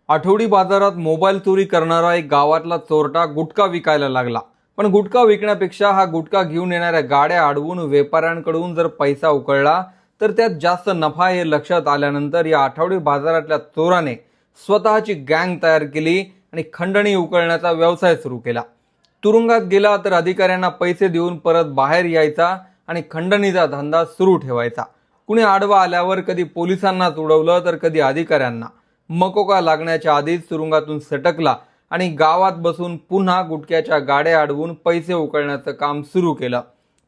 आठवडी बाजारात मोबाईल चोरी करणारा एक गावातला चोरटा गुटखा विकायला लागला। पण गुटखा विकण्यापेक्षा हा गुटखा घेऊन येणाऱ्या गाड्या अडवून व्यापाऱ्यांकडून जर पैसा उकळला तर त्यात जास्त नफा हे लक्षात आल्यानंतर या आठवडी बाजारातल्या चोराने स्वतःची गँग तयार केली आणि खंडणी उकळण्याचा व्यवसाय सुरू केला। तुरुंगात गेला तर अधिकाऱ्यांना पैसे देऊन परत बाहेर यायचा आणि खंडणीचा धंदा सुरू ठेवायचा। कुणी आडवा आल्यावर कधी पोलिसांनाच उडवलं तर कधी अधिकाऱ्यांना। मकोका लागण्याच्या आधीच तुरुंगातून सटकला आणि गावात बसून पुन्हा गुटख्याच्या गाड्या अडवून पैसे उकळण्याचं काम सुरू केलं।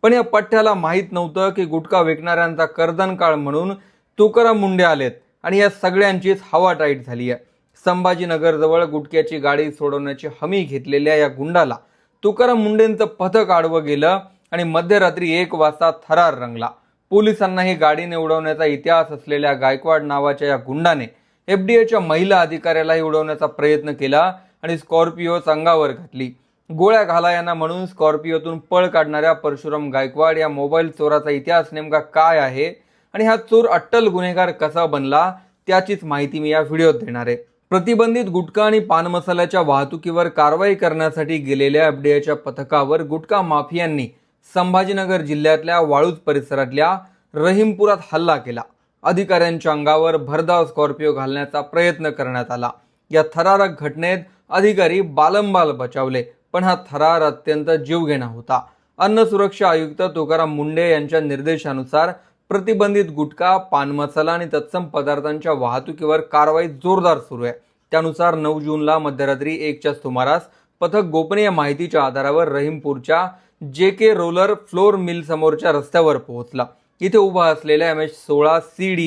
पण या पठ्ठ्याला माहीत नव्हतं की गुटखा विकणाऱ्यांचा कर्दन काळ म्हणून तुकाराम मुंडे आलेत आणि या सगळ्यांचीच हवा टाईट झाली आहे। संभाजीनगर जवळ गुटख्याची गाडी सोडवण्याची हमी घेतलेल्या या गुंडाला तुकाराम मुंडेंचं पथक आडवं गेलं आणि मध्यरात्री 1 वाजता थरार रंगला। पोलिसांना ही गाडीने उडवण्याचा इतिहास असलेल्या गायकवाड नावाच्या या गुंडाने एफडीएच्या महिला अधिकाऱ्यालाही उडवण्याचा प्रयत्न केला आणि स्कॉर्पिओ अंगावर घातली। गोळ्या घालायांना म्हणून स्कॉर्पिओतून पळ काढणाऱ्या परशुराम गायकवाड या मोबाईल चोराचा इतिहास नेमका काय आहे आणि हा चोर अट्टल गुन्हेगार कसा बनला त्याचीच माहिती मी या व्हिडिओत देणार आहे। प्रतिबंधित गुटखा आणि पान मसाल्याच्या वाहतुकीवर कारवाई करण्यासाठी गेलेल्या एफडीएच्या पथकावर गुटखा माफियांनी संभाजीनगर जिल्ह्यातल्या वाळूज परिसरातल्या रहीमपुरात हल्ला केला। अधिकाऱ्यांच्या अंगावर भरधाव स्कॉर्पिओ घालण्याचा प्रयत्न करण्यात आला। या थरारक घटनेत अधिकारी बालंबाल बचावले, पण हा थरार अत्यंत जीवघेणा होता। अन्न सुरक्षा आयुक्त तुकाराम मुंडे यांच्या निर्देशानुसार प्रतिबंधित गुटखा, पान मसाला आणि तत्सम पदार्थांच्या वाहतुकीवर कारवाई जोरदार सुरू आहे। त्यानुसार 9 जूनला मध्यरात्री 1च्या सुमारास पथक गोपनीय माहितीच्या आधारावर रहीमपूरच्या जेके रोलर फ्लोर मिल समोरच्या रस्त्यावर पोहोचला। इथे उभा असलेल्या MH16 CD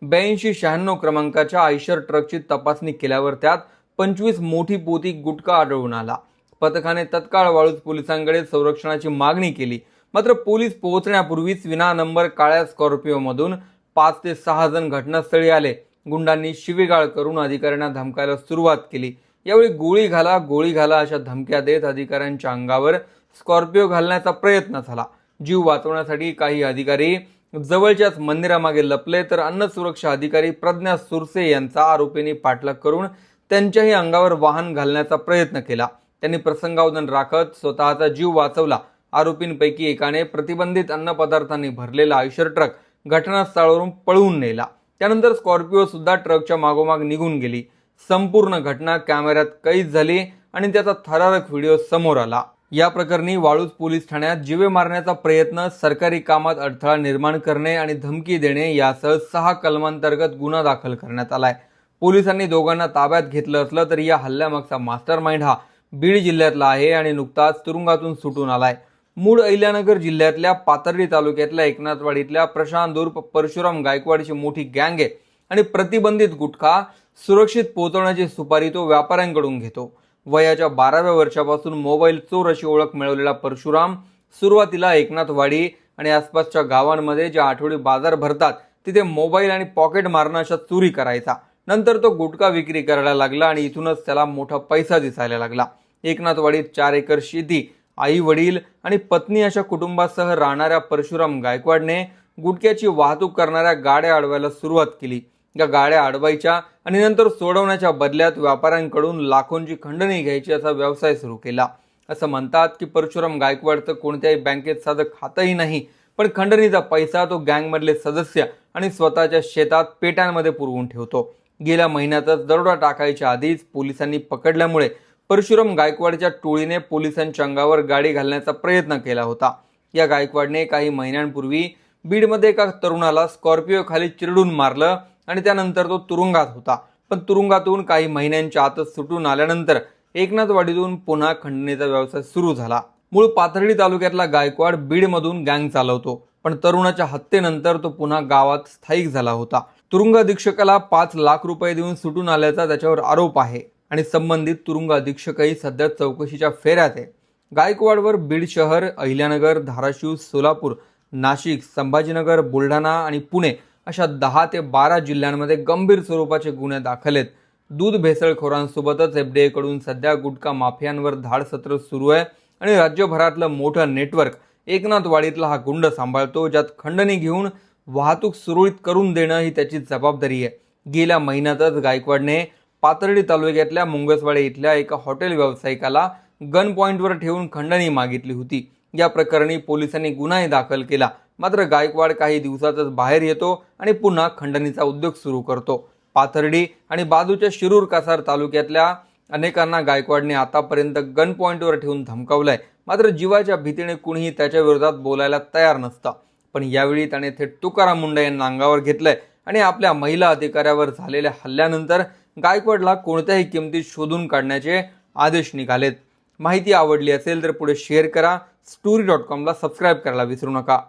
8296 क्रमांकाच्या आयशर ट्रकची तपासणी केल्यावर त्यात 25 मोठी पोती गुटखा आढळून आला। पथकाने तत्काळ वाळूज पोलिसांकडे संरक्षणाची मागणी केली, मात्र पोलीस पोहोचण्यापूर्वीच विना नंबर काळ्या स्कॉर्पिओमधून 5 ते 6 जण घटनास्थळी आले। गुंडांनी शिवीगाळ करून अधिकाऱ्यांना धमकायला सुरुवात केली। यावेळी गोळी घाला अशा धमक्या देत अधिकाऱ्यांच्या अंगावर स्कॉर्पिओ घालण्याचा प्रयत्न झाला। जीव वाचवण्यासाठी काही अधिकारी जवळच्याच मंदिरामागे लपले, तर अन्न सुरक्षा अधिकारी प्रज्ञा सुरसे यांचा आरोपींनी पाठलाग करून त्यांच्याही अंगावर वाहन घालण्याचा प्रयत्न केला। त्यांनी प्रसंगावधान राखत स्वतःचा जीव वाचवला। आरोपींपैकी एकाने प्रतिबंधित अन्न पदार्थांनी भरलेला आयशर ट्रक घटनास्थळावरून पळवून नेला। त्यानंतर स्कॉर्पिओ सुद्धा ट्रकच्या मागोमाग निघून गेली। संपूर्ण घटना कॅमेऱ्यात कैद झाली आणि त्याचा थरारक व्हिडिओ समोर आला। या प्रकरणी वाळूज पोलीस ठाण्यात जीवे मारण्याचा प्रयत्न, सरकारी कामात अडथळा निर्माण करणे आणि धमकी देणे यासह 6 कलमांतर्गत गुन्हा दाखल करण्यात आलाय। पोलिसांनी दोघांना ताब्यात घेतलं असलं तरी या हल्ल्यामागचा मास्टरमाइंड हा बीड जिल्ह्यातला आहे आणि नुकताच तुरुंगातून सुटून आलाय। मूळ अहिल्यानगर जिल्ह्यातल्या पाथर्डी तालुक्यातल्या एकनाथवाडीतल्या प्रशांत उर्फ परशुराम गायकवाडची मोठी गँग आहे आणि प्रतिबंधित गुटखा सुरक्षित पोहोचवण्याची सुपारी तो व्यापाऱ्यांकडून घेतो। वयाच्या 12व्या वर्षापासून मोबाईल चोर अशी ओळख मिळवलेला परशुराम सुरुवातीला एकनाथवाडी आणि आसपासच्या गावांमध्ये ज्या आठवडी बाजार भरतात तिथे मोबाईल आणि पॉकेट मारणं अशा चोरी करायचा। नंतर तो गुटखा विक्री करायला लागला आणि इथूनच त्याला मोठा पैसा दिसायला लागला। एकनाथवाडीत 4 एकर शेती, आई वडील आणि पत्नी अशा कुटुंबासह राहणाऱ्या परशुराम गायकवाडने गुटख्याची वाहतूक करणाऱ्या गाड्या अडवायला सुरुवात केली। या गाड्या अडवायच्या आणि नंतर सोडवण्याच्या बदल्यात व्यापाऱ्यांकडून लाखोंची खंडणी घ्यायची असा व्यवसाय सुरू केला। असं म्हणतात की परशुराम गायकवाडचं कोणत्याही बँकेत साधं खातंही नाही, पण खंडणीचा पैसा तो गँगमधले सदस्य आणि स्वतःच्या शेतात पेट्यांमध्ये पुरवून ठेवतो। गेल्या महिन्यातच दरोडा टाकायच्या आधीच पोलिसांनी पकडल्यामुळे परशुराम गायकवाडच्या टोळीने पोलिसांच्या अंगावर गाडी घालण्याचा प्रयत्न केला होता। या गायकवाडने काही महिन्यांपूर्वी बीडमध्ये एका तरुणाला स्कॉर्पिओ खाली चिरडून मारलं आणि त्यानंतर तो तुरुंगात होता। पण तुरुंगातून काही महिन्यांच्या आतच सुटून आल्यानंतर एकनाथवाडीतून पुन्हा खंडणीचा व्यवसाय सुरू झाला। मूळ पाथर्डी तालुक्यातला गायकवाड बीडमधून गँग चालवतो, पण तरुणाच्या हत्येनंतर तो पुन्हा गावात स्थायिक झाला होता। तुरुंग अधीक्षकाला 5 लाख रुपये देऊन सुटून आल्याचा त्याच्यावर आरोप आहे आणि संबंधित तुरुंग अधीक्षकही सध्या चौकशीच्या फेऱ्यात आहे। गायकवाडवर बीड शहर, अहिल्यानगर, धाराशिव, सोलापूर, नाशिक, संभाजीनगर, बुलढाणा आणि पुणे अशा 10 ते 12 जिल्ह्यांमध्ये गंभीर स्वरूपाचे गुन्हे दाखल आहेत। दूध भेसळखोरांसोबतच एफडीए कडून सध्या गुटखा माफियांवर धाडसत्र सुरू आहे आणि राज्यभरातलं मोठं नेटवर्क एकनाथवाडीतला हा गुंड सांभाळतो, ज्यात खंडणी घेऊन वाहतूक सुरळीत करून देणं ही त्याची जबाबदारी आहे। गेल्या महिन्यातच गायकवाडने पाथर्डी तालुक्यातल्या मुंगसवाडे इथल्या एका हॉटेल व्यावसायिकाला गन पॉइंटवर ठेवून खंडणी मागितली होती। या प्रकरणी पोलिसांनी गुन्हाही दाखल केला। मात्र गायकवाड काही दिवसातच बाहेर येतो आणि पुन्हा खंडणीचा उद्योग सुरू करतो। पाथर्डी आणि बाजूच्या शिरूर कासार तालुक्यातल्या अनेकांना गायकवाडने आतापर्यंत गन पॉइंटवर ठेवून धमकावलंय। मात्र जीवाच्या भीतीने कुणीही त्याच्या विरोधात बोलायला तयार नसतं। पण यावेळी त्याने थेट तुकाराम मुंडे यांना अंगावर घेतलंय आणि आपल्या महिला अधिकाऱ्यावर झालेल्या हल्ल्यानंतर गायकवाडला कोणत्याही किमतीत शोधून काढण्याचे आदेश निघालेत। माहिती आवडली असेल तर पुढे शेअर करा। story.com ला सबस्क्राईब करायला विसरू नका।